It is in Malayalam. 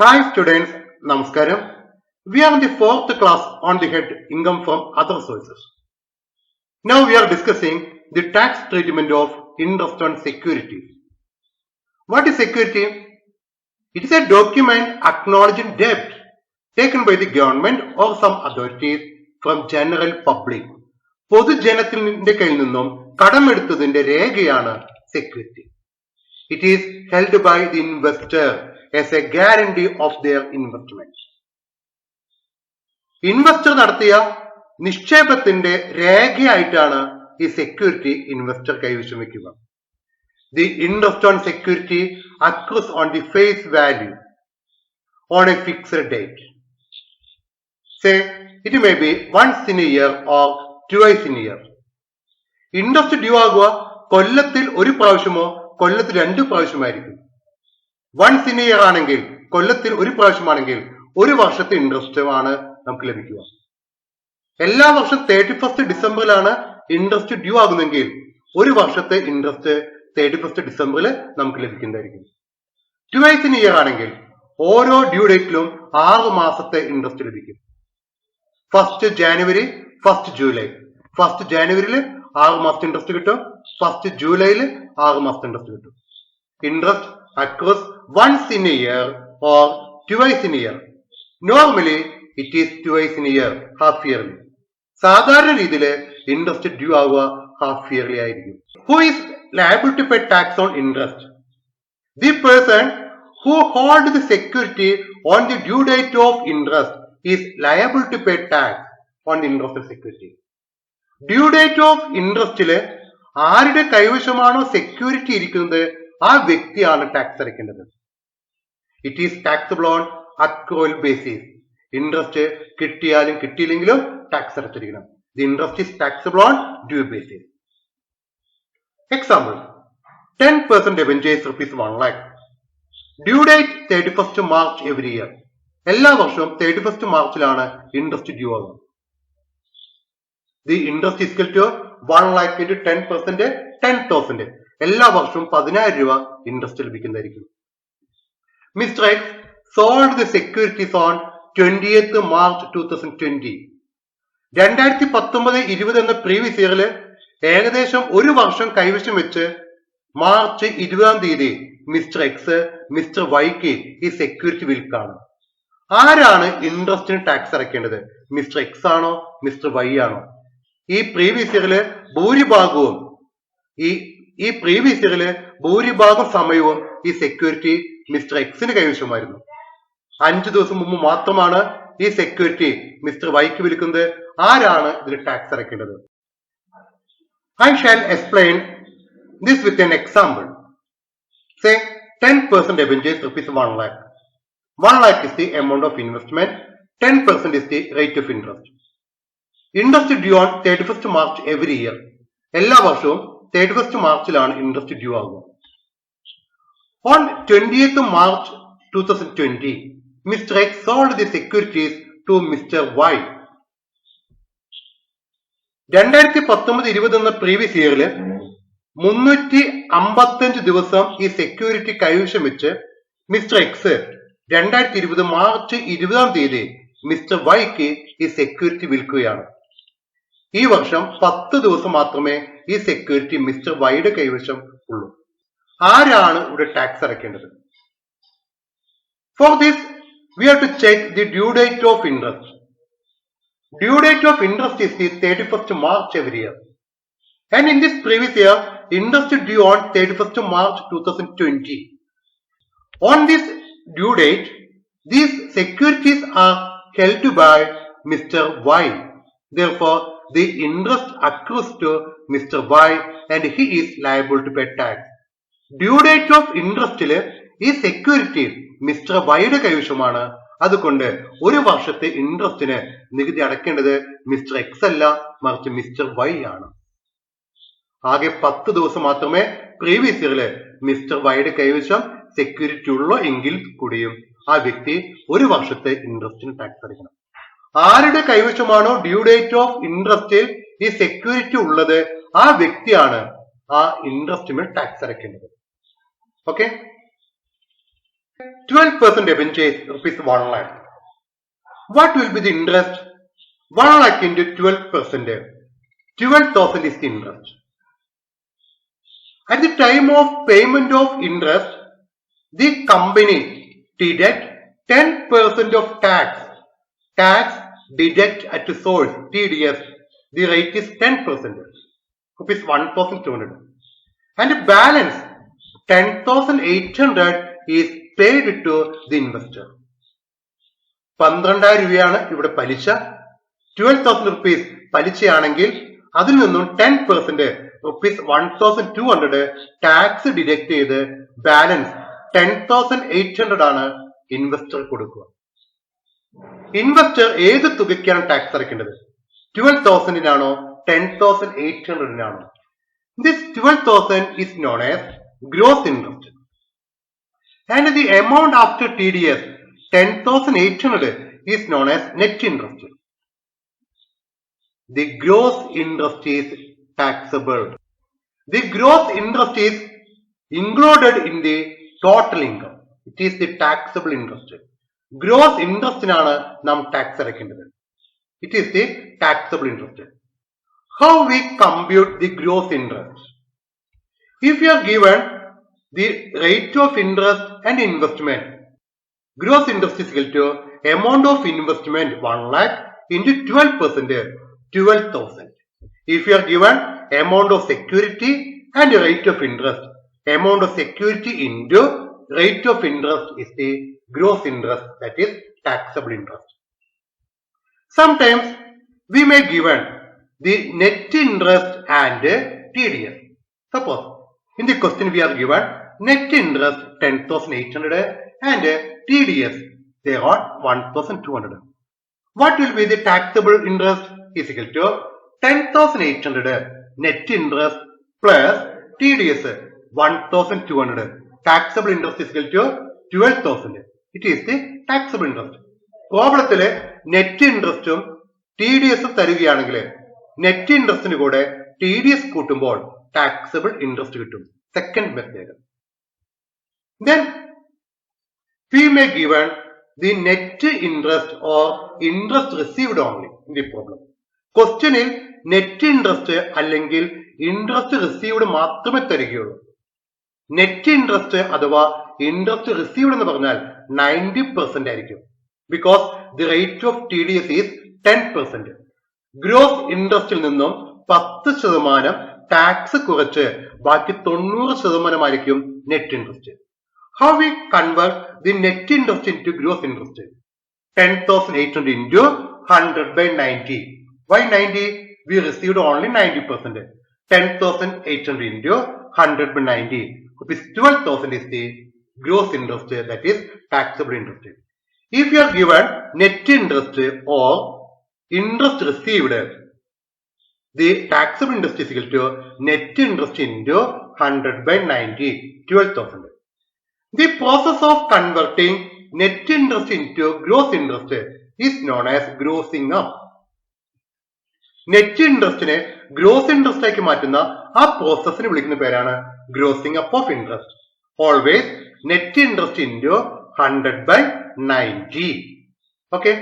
Hi students, Namaskaram. We are in the 4th class on the head income from other sources. Now we are discussing the tax treatment of interest on securities. What is security? It is a document acknowledging debt taken by the government or some authorities from general public. പൊതുജനത്തിന്റെ കയ്യിൽ നിന്നും കടമെടുത്തതിന്റെ രേഖയാണ് security. It is held by the investor as a guarantee of their investment. Investor നടത്തിയ നിക്ഷേപത്തിന്റെ രേഖയായിട്ടാണ് ഈ സെക്യൂരിറ്റി ഇൻവെസ്റ്റർ കൈവശം വയ്ക്കുക. The interest on security accrues on the face value on a fixed date. Say it may be once in a year or twice in a year. Interest due ആകുക കൊല്ലത്തിൽ ഒരു പ്രാവശ്യമോ കൊല്ലത്തിൽ 2 പ്രാവശ്യമായിരിക്കും. വൺസ് ഇൻ ഇയർ ആണെങ്കിൽ കൊല്ലത്തിൽ ഒരു പ്രാവശ്യമാണെങ്കിൽ ഒരു വർഷത്തെ ഇൻട്രസ്റ്റ് ആണ് നമുക്ക് ലഭിക്കുക. എല്ലാ വർഷം 31st ഡിസംബറിലാണ് ഇൻട്രസ്റ്റ് ഡ്യൂ ആകുന്നെങ്കിൽ ഒരു വർഷത്തെ ഇൻട്രസ്റ്റ് 31st ഡിസംബറിൽ നമുക്ക് ലഭിക്കുന്നതായിരിക്കും. ട്വൈസ് ഇൻ ഇയർ ആണെങ്കിൽ ഓരോ ഡ്യൂ ഡേറ്റിലും 6 മാസത്തെ ഇൻട്രസ്റ്റ് ലഭിക്കും. 1st January 1st July. 1st ജാനുവരിയിൽ 6 മാസത്തെ ഇൻട്രസ്റ്റ് കിട്ടും. 1st ജൂലൈയിൽ 6 മാസത്തെ ഇൻട്രസ്റ്റ് കിട്ടും. Interest accrues once in a year or twice in a year. Normally it is twice in a year, half yearly. സാധാരണ രീതിയിൽ ഇൻട്രസ്റ്റ് ഡ്യൂ ആവുക ഹാഫ് ഇയർലി ആയിരിക്കും. Who is liable to pay tax on interest? The person who holds the security on the due date of interest is liable to pay tax on the interest of security. Due date of interestല് ആരുടെ കൈവശമാണോ സെക്യൂരിറ്റി ഇരിക്കുന്നത് ആ വ്യക്തിയാണ് ടാക്സ് അടയ്ക്കേണ്ടത്. It is taxable on accrual basis. Interest കിട്ടിയാലും കിട്ടിയില്ലെങ്കിലും ടാക്സ് അടച്ചിരിക്കണം. The interest is taxable on due basis. Example 10% debentures ₹1 lakh. Due date 31st March every year. എല്ലാ വർഷവും 31st മാർച്ചിലാണ് ഇൻട്രസ്റ്റ് ഡ്യൂ ആകുന്നത്. The interest is equal to 1 lakh into 10% 10,000. എല്ലാ വർഷവും 10,000 രൂപ ഇൻട്രസ്റ്റ് ലഭിക്കുന്നതായിരിക്കും. Mister X sold the securities on 20th March 2020. 2019-20 എന്ന പ്രീവിയസ് ഇയറിൽ ഏകദേശം ഒരു വർഷം കൈവശം വെച്ച് മാർച്ച് 20 മിസ്റ്റർ എക്സ് മിസ്റ്റർ വൈക്ക് ഈ സെക്യൂരിറ്റി വിൽക്കാണ്. ആരാണ് ഇൻട്രസ്റ്റിന് ടാക്സ് അടയ്ക്കേണ്ടത്? മിസ്റ്റർ എക്സ് ആണോ മിസ്റ്റർ വൈ ആണോ? ഈ പ്രീവിയസ് ഇയറില് ഭൂരിഭാഗം സമയവും ഈ സെക്യൂരിറ്റി മിസ്റ്റർ എക്സിന് കൈവശമായിരുന്നു. 5 ദിവസം മുമ്പ് മാത്രമാണ് ഈ സെക്യൂരിറ്റി മിസ്റ്റർ വൈക്ക് വിൽക്കുന്നത്. ആരാണ് ഇതിന് ടാക്സ് അടയ്ക്കേണ്ടത്? I shall explain this with an example. Say 10% debentures ₹1 lakh. 1 lakh is the amount of investment. 10% is the rate of interest. Interest due on 31st March every year. എല്ലാ വർഷവും 31st മാർച്ചിലാണ് ഇൻട്രസ്റ്റ് ഡ്യൂ ആകുക. On 20th March 2020, Mr. X sold the securities to Mr. Y. 2019-20 എന്ന പ്രീവിയസ് ഇയറിൽ 355 ദിവസം ഈ സെക്യൂരിറ്റി കൈവശം വെച്ച് മിസ്റ്റർ എക്സ് 2020 മാർച്ച് 20 മിസ്റ്റർ വൈക്ക് ഈ സെക്യൂരിറ്റി വിൽക്കുകയാണ്. ഈ വർഷം 10 ദിവസം മാത്രമേ ഈ സെക്യൂരിറ്റി മിസ്റ്റർ വൈയുടെ കൈവശം ഉള്ളൂ. ആരാണ് ഇവിടെ ടാക്സ് അടയ്ക്കേണ്ടത്? For this we have to check the due date of interest. Due date of interest is the 31st March every year. And in this previous year, interest due on 31st March 2020. On this due date, these securities are held by Mr. Y. Therefore, the interest accrues to Mr. Y and he is liable to pay tax. Due date of interest ഈ സെക്യൂരിറ്റി മിസ്റ്റർ വൈയുടെ കൈവശമാണ്. അതുകൊണ്ട് ഒരു വർഷത്തെ ഇൻട്രസ്റ്റിന് നികുതി അടയ്ക്കേണ്ടത് മിസ്റ്റർ എക്സ് അല്ല, മറിച്ച് മിസ്റ്റർ വൈ ആണ്. ആകെ 10 ദിവസം മാത്രമേ പ്രീവിയസ് ഇയറില് മിസ്റ്റർ വൈയുടെ കൈവശം സെക്യൂരിറ്റി ഉള്ളൂ എങ്കിൽ കൂടിയും ആ വ്യക്തി ഒരു വർഷത്തെ ഇൻട്രസ്റ്റിന് ടാക്സ് അടയ്ക്കണം. ആരുടെ കൈവശമാണോ ഡ്യൂ ഡേറ്റ് ഓഫ് ഇൻട്രസ്റ്റിൽ ഈ സെക്യൂരിറ്റി ഉള്ളത് ആ വ്യക്തിയാണ് ആ ഇൻട്രസ്റ്റിന് ടാക്സ് അടയ്ക്കേണ്ടത്. Okay, 12% debenture is rupees 1 lakh. What will be the interest? 1 lakh into 12%. 12,000 is the interest. At the time of payment of interest, the company deduct 10% of tax. Tax deduct at source, TDS. The rate is 10%. Rupees 1,200. And the balance 10,800 is paid to the investor. 12,000 രൂപയാണ് ഇവിടെ പലിശ. 12,000 rupees പലിശയാണെങ്കിൽ അതിൽ നിന്നും 10% rupees 1,200 ടാക്സ് ഡിഡക്ട് ചെയ്ത് ബാലൻസ് 10,800 ആണ് ഇൻവെസ്റ്റർ കൊടുക്കുക. ഇൻവെസ്റ്റർ ഏത് തുകയ്ക്കാണ് ടാക്സ് അടയ്ക്കേണ്ടത്? 12,000-നാണോ 10,800-നാണോ? This 12,000 is known as gross interest. And the amount after TDS 10,800 is known as net interest. The gross interest is taxable. The gross interest is included in the total income. It is the taxable interest. Gross interest നാണ് നാം ടാക്സ് അടയ്ക്കേണ്ടത്. It is the taxable interest. How we compute the gross interest? If you are given the rate of interest and investment, gross interest is equal to amount of investment 1 lakh into 12%, 12,000. If you are given amount of security and rate of interest, amount of security into rate of interest is the gross interest, that is taxable interest. Sometimes we may given the net interest and TDS. Suppose in the question we are given net interest 10,800 and TDS they are 1,200. What will be the taxable interest? Is equal to 10,800 net interest plus TDS 1,200. Taxable interest is equal to 12,000. It is the taxable interest. പ്രോബ്ലത്തില് നെറ്റ് ഇൻട്രസ്റ്റും TDS തരികയാണെങ്കിൽ നെറ്റ് ഇൻട്രസ്റ്റിന് കൂടെ TDS കൂട്ടുമ്പോൾ taxable interest കിട്ടും. Second method. Then we may given the net interest or interest received only in the problem. ക്വസ്റ്റ്യനിൽ നെറ്റ് ഇൻട്രസ്റ്റ് അല്ലെങ്കിൽ ഇൻട്രസ്റ്റ് റിസീവ്ഡ് മാത്രമേ തരികയുള്ളൂ. നെറ്റ് ഇൻട്രസ്റ്റ് അഥവാ ഇൻട്രസ്റ്റ് റിസീവ്ഡ് എന്ന് പറഞ്ഞാൽ 90% ആയിരിക്കും. Because the rate of TDS is 10%. Gross ഇൻട്രസ്റ്റിൽ നിന്നും 10% ടാക്സ് കുറച്ച് ബാക്കി 90% ആയിരിക്കും net interest. How we convert the net interest into gross interest? 10,800 into 100 by 90. Why 90? We received only 90%. 10,800 into 100 by 90. Rupees 12,000 is the gross interest, that is taxable interest. If you are given net interest or interest received, the taxable interest is equal to net interest into 100 by 90, 12,000. The process of converting net interest into gross interest is known as grossing up. Net ഇൻട്രസ്റ്റിനെ ഗ്രോസ് ഇൻട്രസ്റ്റ് ആക്കി മാറ്റുന്ന ആ പ്രോസസ്സിന് വിളിക്കുന്ന പേരാണ് grossing up of interest. Always net interest into 100 by 90. Okay.